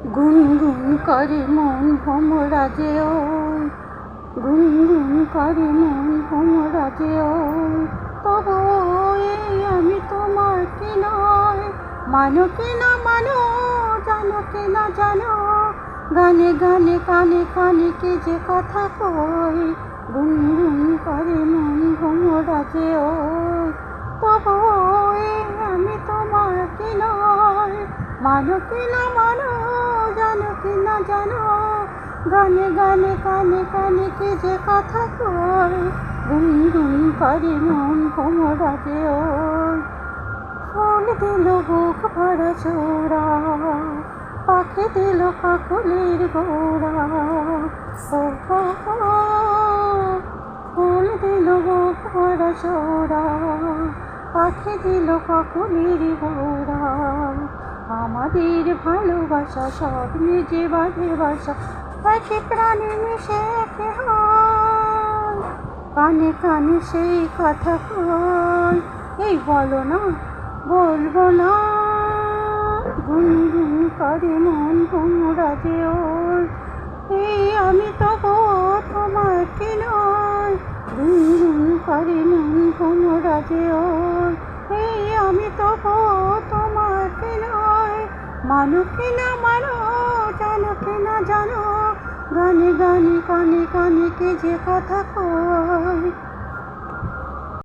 গুনগুন করে মন ভোমরা যে ওই, গুনগুন করে মন ভোমরা যে ওই। তবু এই আমি তোমার কি নয়, মানো কি না মানো, জানো কি না জানো, গানে গানে কানে কানে কি যে কথা কই। গুনগুন করে মন ভোমরা যে ওই, তবু এই আমি তোমার কি নয়, মানো কি না মানো, জানো কি না জানো, গানে গানে কানে কানে কি যে কথা কই। গুনগুন করে মন ভোমরা যে ওই। ফুল দিল বুক ভরা চোরা, পাখি দিল কাকুলির গোড়া। ফুল দিল বুক ভরা চোরা, পাখি দিল কাকুলির গোড়া। আমাদের ভালোবাসা সব নিজে বাঁধে বাসা, একই প্রাণে মিশে একে হয়। কানে কানে সেই কথা কই, এই বলো না বলবো না। গুনগুন করে মন ভোমরা যে ওই, এই আমি তবু তোমার কি নয়। গুনগুন করে মন ভোমরা যে ওই, এই আমি তবু তোমার কি নয়, মানো কি না মানো, জানো কি না জানো, গানে গানে কানে কানে কে যে কথা কই।